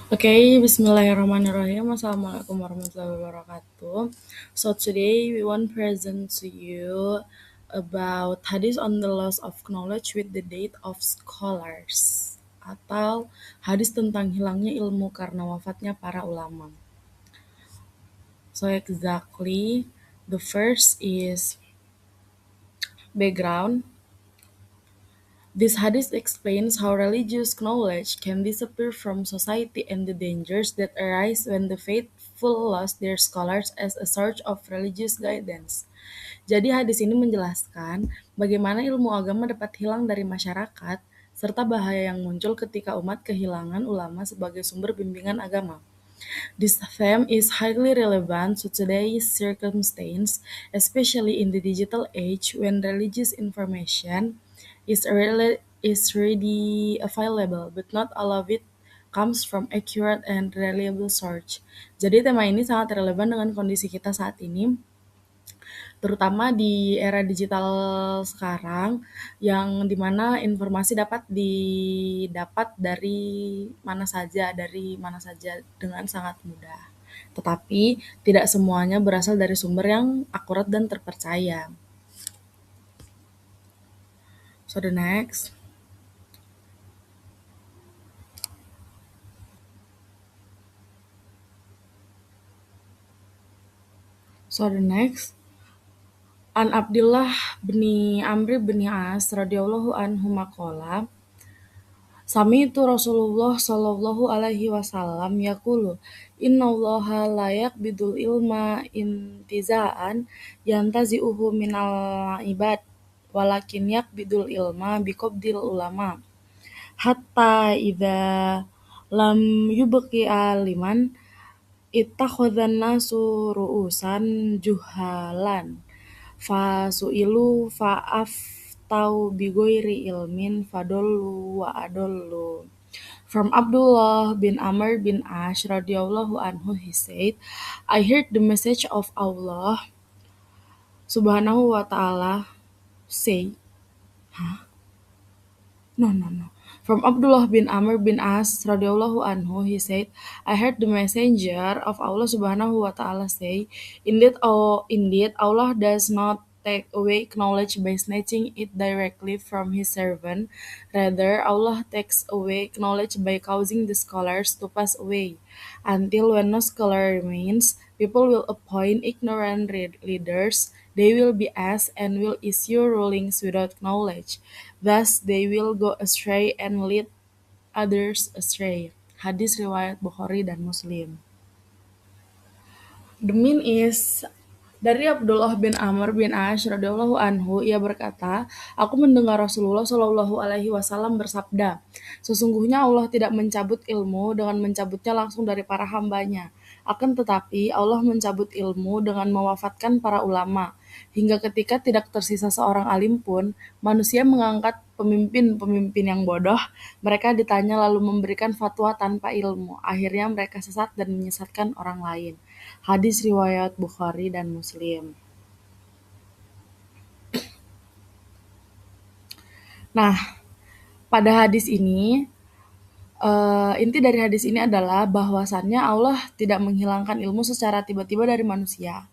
Okay, Bismillahirrahmanirrahim. Assalamualaikum warahmatullahi wabarakatuh. So today we want present to you about hadith on the loss of knowledge with the date of scholars atau hadis tentang hilangnya ilmu karena wafatnya para ulama. So exactly, the first is background. This hadith explains how religious knowledge can disappear from society and the dangers that arise when the faithful lost their scholars as a source of religious guidance. Jadi hadis ini menjelaskan bagaimana ilmu agama dapat hilang dari masyarakat serta bahaya yang muncul ketika umat kehilangan ulama sebagai sumber bimbingan agama. This theme is highly relevant to today's circumstance, especially in the digital age when religious information is ready available, but not all of it comes from accurate and reliable source. Jadi tema ini sangat relevan dengan kondisi kita saat ini, terutama di era digital sekarang, yang dimana informasi dapat didapat dari mana saja dengan sangat mudah. Tetapi tidak semuanya berasal dari sumber yang akurat dan terpercaya. So the next. So the next. An Abdullah bin Amr bin As radhiyallahu anhu maqala Sami'tu Rasulullah sallallahu alaihi wasallam yaqulu innallaha la yaqbidul ilma intiza'an yantazi'uhu minal ibad walakin yaqbidul ilma biqabdil ulama hatta idza lam yubqi aliman ittakhadhan nasu ru'usan juhalan fasu'ilu fa'aftau bighairi ilmin fadallu wa adallu. From Abdullah bin Amr bin Ash radhiyallahu anhu he said, I heard the message of Allah subhanahu wa ta'ala say, no. From Abdullah bin Amr bin As radhiyallahu anhu he said, I heard the messenger of Allah subhanahu wa ta'ala say, indeed Allah does not take away knowledge by snatching it directly from his servant. Rather, Allah takes away knowledge by causing the scholars to pass away. Until when no scholar remains, people will appoint ignorant leaders. They will be asked and will issue rulings without knowledge. Thus they will go astray and lead others astray. Hadis riwayat Bukhari dan Muslim. The mean is dari Abdullah bin Amr bin Ash radhiyallahu anhu, ia berkata, aku mendengar Rasulullah shallallahu alaihi wasallam bersabda, sesungguhnya Allah tidak mencabut ilmu dengan mencabutnya langsung dari para hambanya. Akan tetapi Allah mencabut ilmu dengan mewafatkan para ulama. Hingga ketika tidak tersisa seorang alim pun, manusia mengangkat pemimpin-pemimpin yang bodoh. Mereka ditanya lalu memberikan fatwa tanpa ilmu. Akhirnya mereka sesat dan menyesatkan orang lain. Hadis riwayat Bukhari dan Muslim. Nah, pada hadis ini, inti dari hadis ini adalah bahwasannya Allah tidak menghilangkan ilmu secara tiba-tiba dari manusia.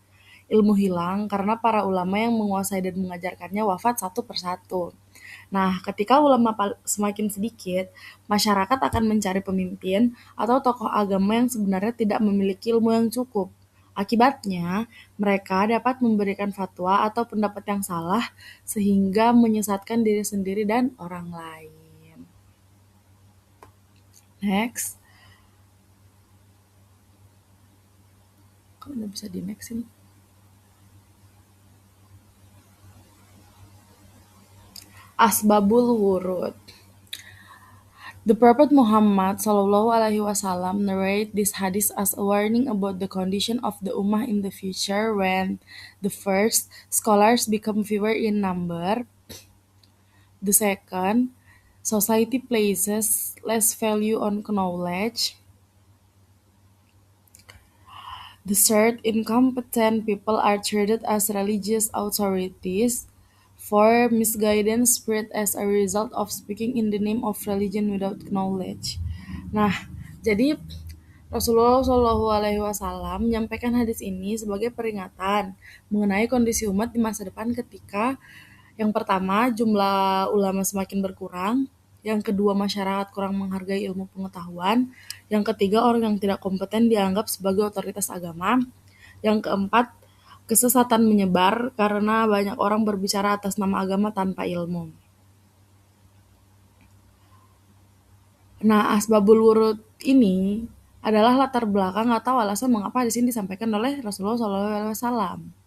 Ilmu hilang karena para ulama yang menguasai dan mengajarkannya wafat satu persatu. Nah, ketika ulama semakin sedikit, masyarakat akan mencari pemimpin atau tokoh agama yang sebenarnya tidak memiliki ilmu yang cukup. Akibatnya, mereka dapat memberikan fatwa atau pendapat yang salah sehingga menyesatkan diri sendiri dan orang lain. Next. Kok nggak bisa di next ini? Asbabul Wurud. The Prophet Muhammad SAW narrate this hadith as a warning about the condition of the ummah in the future when the first, scholars become fewer in number, the second, society places less value on knowledge, the third, incompetent people are treated as religious authorities, for misguidance spread as a result of speaking in the name of religion without knowledge. Nah, jadi Rasulullah Shallallahu Alaihi Wasallam menyampaikan hadis ini sebagai peringatan mengenai kondisi umat di masa depan ketika yang pertama jumlah ulama semakin berkurang, yang kedua masyarakat kurang menghargai ilmu pengetahuan, yang ketiga orang yang tidak kompeten dianggap sebagai otoritas agama, yang keempat kesesatan menyebar karena banyak orang berbicara atas nama agama tanpa ilmu. Nah, asbabul wurud ini adalah latar belakang atau alasan mengapa di sini disampaikan oleh Rasulullah SAW.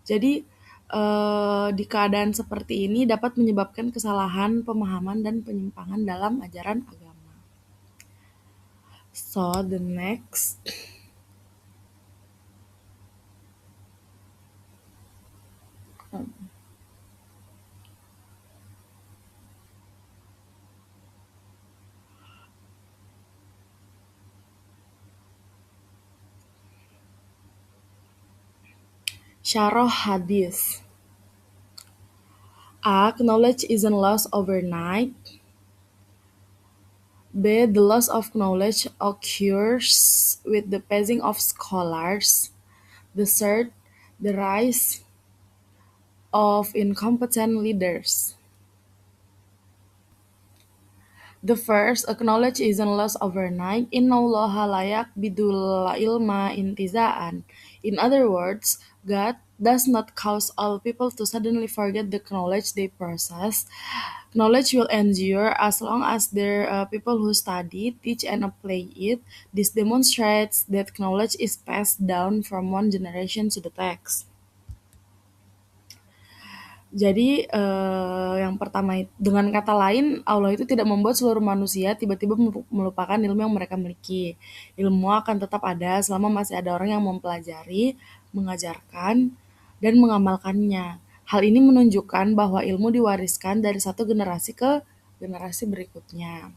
Jadi, di keadaan seperti ini dapat menyebabkan kesalahan pemahaman dan penyimpangan dalam ajaran agama. So, the next, Syarah hadis. A. Knowledge isn't lost overnight. B. The loss of knowledge occurs with the passing of scholars. The third, the rise of incompetent leaders. The first, acknowledge isn't lost overnight. Innallaha la yaqbidul ilma intiza'an. In other words, God does not cause all people to suddenly forget the knowledge they possess. Knowledge will endure as long as there are people who study, teach, and apply it. This demonstrates that knowledge is passed down from one generation to the next. Jadi, yang pertama dengan kata lain, Allah itu tidak membuat seluruh manusia tiba-tiba melupakan ilmu yang mereka miliki. Ilmu akan tetap ada selama masih ada orang yang mempelajari, mengajarkan, dan mengamalkannya. Hal ini menunjukkan bahwa ilmu diwariskan dari satu generasi ke generasi berikutnya.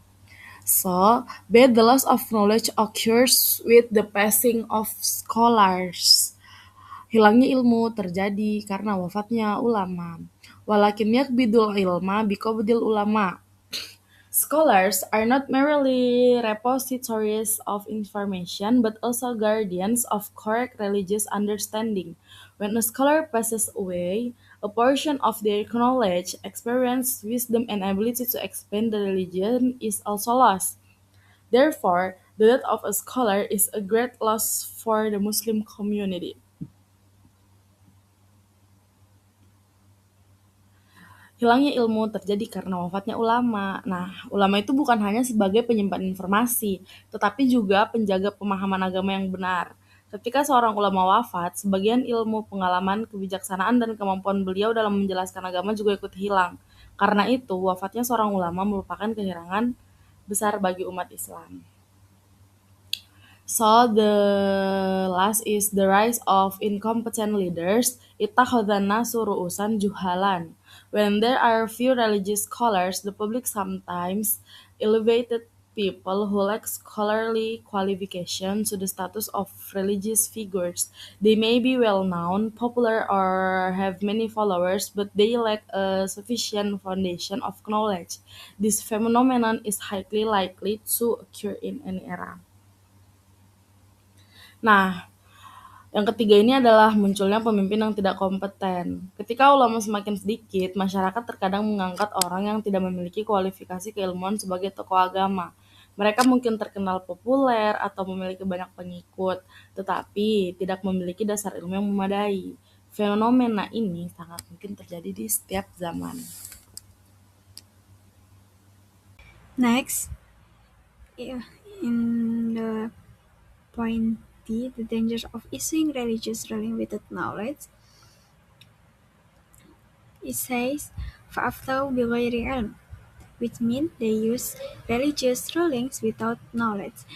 So, but the loss of knowledge occurs with the passing of scholars. Hilangnya ilmu terjadi karena wafatnya ulama. Walakin yakbidul ilma biqabdil ulama. Scholars are not merely repositories of information but also guardians of correct religious understanding. When a scholar passes away, a portion of their knowledge, experience, wisdom, and ability to explain the religion is also lost. Therefore, the death of a scholar is a great loss for the Muslim community. Hilangnya ilmu terjadi karena wafatnya ulama. Nah, ulama itu bukan hanya sebagai penyimpan informasi, tetapi juga penjaga pemahaman agama yang benar. Ketika seorang ulama wafat, sebagian ilmu, pengalaman, kebijaksanaan, dan kemampuan beliau dalam menjelaskan agama juga ikut hilang. Karena itu, wafatnya seorang ulama merupakan kehilangan besar bagi umat Islam. So the last is the rise of incompetent leaders. Ittakhadha nasu ru'usan juhalan. When there are few religious scholars, the public sometimes elevated people who lack scholarly qualification to the status of religious figures. They may be well known, popular, or have many followers, but they lack a sufficient foundation of knowledge. This phenomenon is highly likely to occur in any era. Nah, yang ketiga ini adalah munculnya pemimpin yang tidak kompeten. Ketika ulama semakin sedikit, masyarakat terkadang mengangkat orang yang tidak memiliki kualifikasi keilmuan sebagai tokoh agama. Mereka mungkin terkenal populer atau memiliki banyak pengikut, tetapi tidak memiliki dasar ilmu yang memadai. Fenomena ini sangat mungkin terjadi di setiap zaman. Next, in the point D, the dangers of issuing religious ruling without knowledge, it says, فَأَفْتَوْا بِغَيْرِ عِلْمٍ, which means they use religious rulings without knowledge.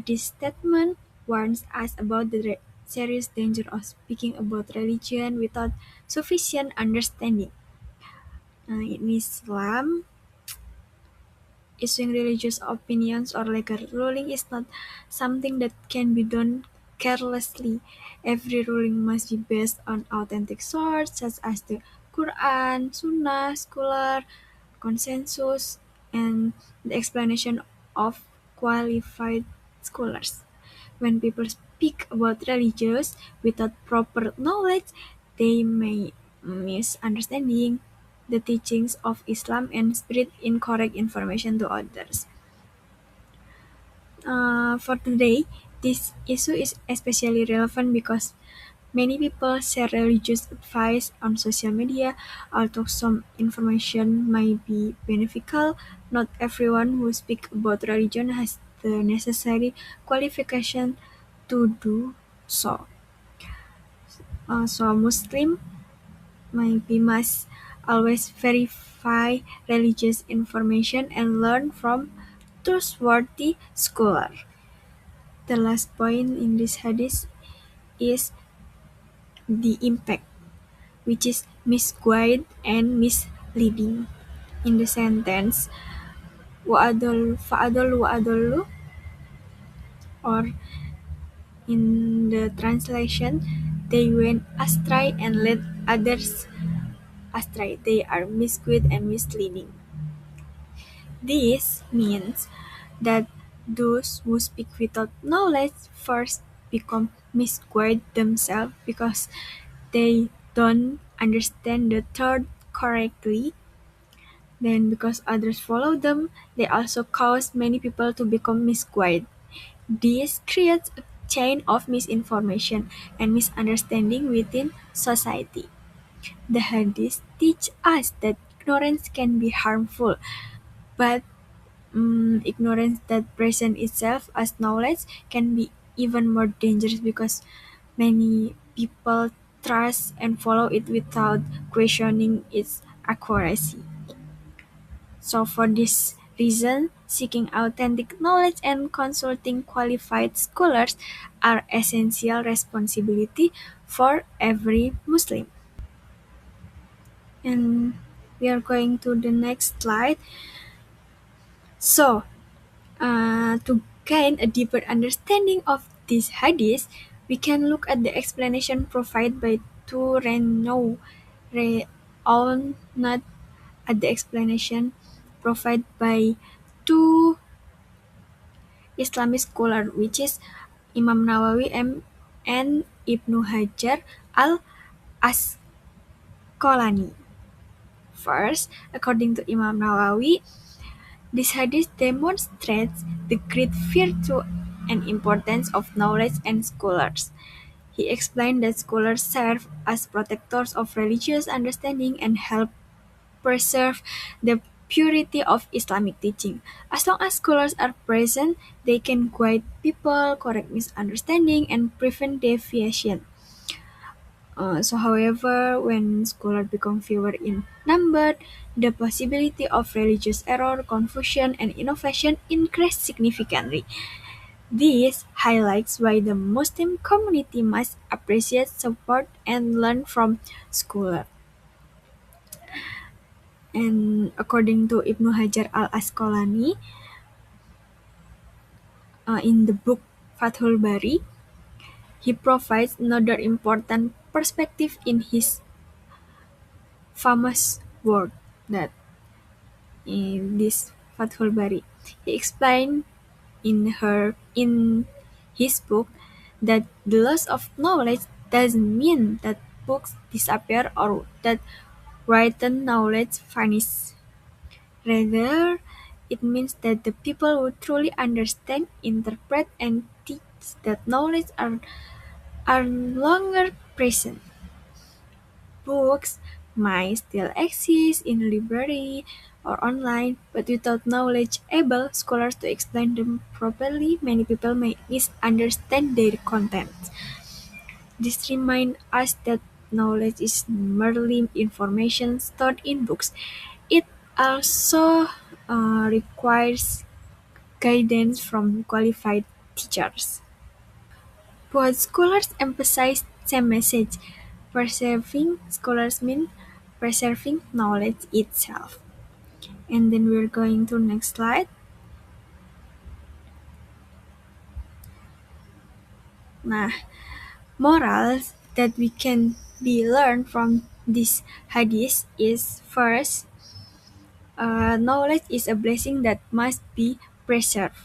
This statement warns us about the serious danger of speaking about religion without sufficient understanding. In Islam, issuing religious opinions or legal ruling is not something that can be done carelessly. Every ruling must be based on authentic sources such as the Quran, Sunnah, scholar, consensus, and the explanation of qualified scholars. When people speak about religions without proper knowledge, they may misunderstanding the teachings of Islam and spread incorrect information to others. For today, this issue is especially relevant because many people share religious advice on social media. Although some information might be beneficial, not everyone who speaks about religion has the necessary qualification to do so. So Muslim maybe must always verify religious information and learn from trustworthy scholar. The last point in this hadith is the impact, which is misguided and misleading. In the sentence, wa'adallu, or in the translation, they went astray and led others astray. They are misguided and misleading. This means that those who speak without knowledge first become misguided themselves because they don't understand the third correctly. Then, because others follow them, they also cause many people to become misguided. This creates a chain of misinformation and misunderstanding within society. The hadith teach us that ignorance can be harmful, but ignorance that presents itself as knowledge can be even more dangerous because many people trust and follow it without questioning its accuracy. So, for this reason, seeking authentic knowledge and consulting qualified scholars are essential responsibility for every Muslim. And we are going to the next slide. So, to gain a deeper understanding of this hadith, we can look at the explanation provided by two renowned at the explanation provided by two Islamic scholars, which is Imam Nawawi and Ibnu Hajar al-Asqalani. First, according to Imam Nawawi, this hadith demonstrates the great virtue and importance of knowledge and scholars. He explained that scholars serve as protectors of religious understanding and help preserve the purity of Islamic teaching. As long as scholars are present, they can guide people, correct misunderstanding, and prevent deviation. However, when scholars become fewer in number, the possibility of religious error, confusion, and innovation increase significantly. This highlights why the Muslim community must appreciate, support, and learn from scholars. And according to Ibnu Hajar al-Asqalani, in the book Fathul Bari, he provides another important perspective in his famous work that in this Fathul Bari. He explained in his book that the loss of knowledge doesn't mean that books disappear or that written knowledge vanishes. Rather, it means that the people who truly understand, interpret, and teach that knowledge are no longer present. Books might still exist in a library or online, but without knowledge able scholars to explain them properly, many people may misunderstand their content. This reminds us that knowledge is merely information stored in books. It also requires guidance from qualified teachers. Both scholars emphasize same message. Preserving scholars mean preserving knowledge itself. And then we're going to next slide. Nah, morals that we can be learned from this hadith is first, Knowledge is a blessing that must be preserved.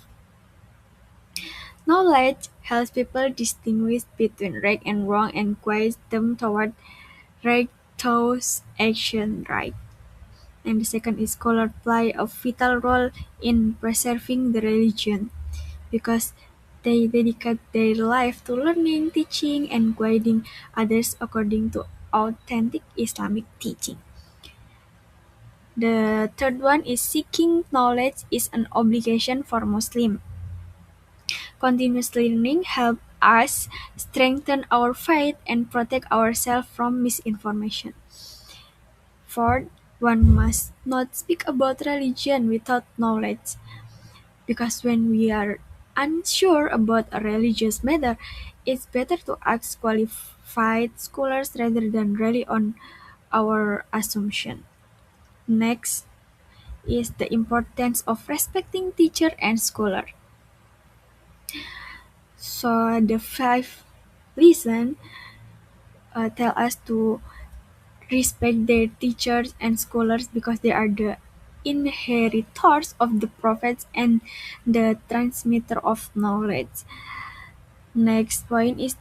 Knowledge helps people distinguish between right and wrong and guides them toward right thoughts, action, right. And the second is scholars play a vital role in preserving the religion because they dedicate their life to learning, teaching, and guiding others according to authentic Islamic teaching. The third one is seeking knowledge is an obligation for Muslims. Continuous learning helps us strengthen our faith and protect ourselves from misinformation. Fourth, one must not speak about religion without knowledge, because when we are unsure about a religious matter, it's better to ask qualified scholars rather than rely on our assumption. Next is the importance of respecting teacher and scholar. So the five reasons tell us to respect their teachers and scholars because they are the inheritors of the prophets and the transmitter of knowledge. Next point is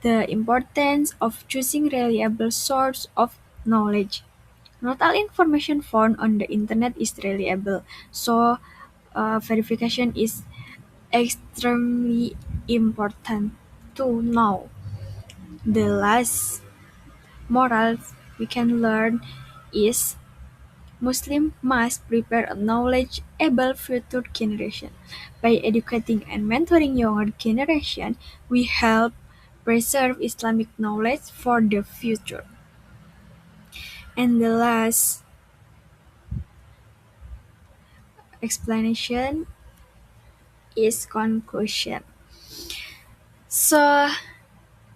the importance of choosing reliable source of knowledge. Not all information found on the internet is reliable, so verification is extremely important to know. The last morals we can learn is Muslims must prepare a knowledgeable future generation. By educating and mentoring younger generation, we help preserve Islamic knowledge for the future. And the last explanation is conclusion. So,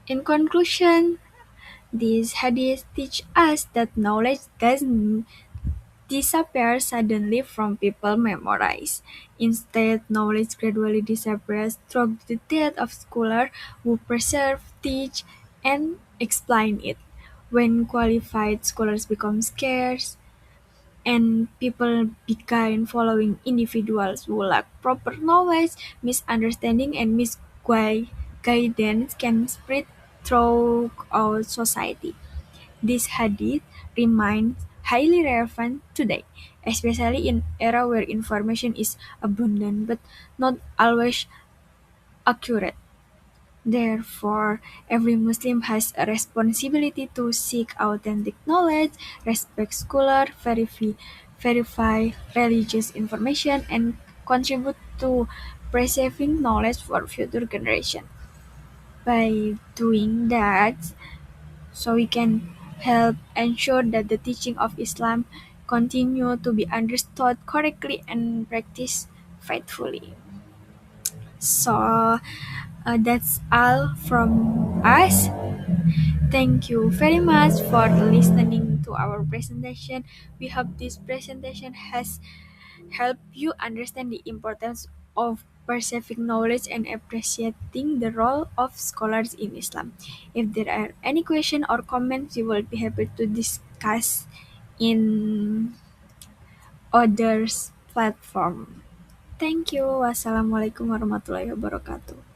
in conclusion, these hadiths teach us that knowledge doesn't disappear suddenly from people memorize. Instead, knowledge gradually disappears through the death of scholars who preserve, teach, and explain it. When qualified scholars become scarce, and people begin following individuals who lack proper knowledge, misunderstanding and misguidance can spread throughout society. This hadith remains highly relevant today, especially in era where information is abundant but not always accurate. Therefore, every Muslim has a responsibility to seek authentic knowledge, respect scholar, verify religious information, and contribute to preserving knowledge for future generations. By doing that, so we can help ensure that the teaching of Islam continue to be understood correctly and practiced faithfully. So that's all from us. Thank you very much for listening to our presentation. We hope this presentation has helped you understand the importance of preserving knowledge and appreciating the role of scholars in Islam. If there are any questions or comments, we will be happy to discuss in others platform. Thank you. Wassalamualaikum warahmatullahi wabarakatuh.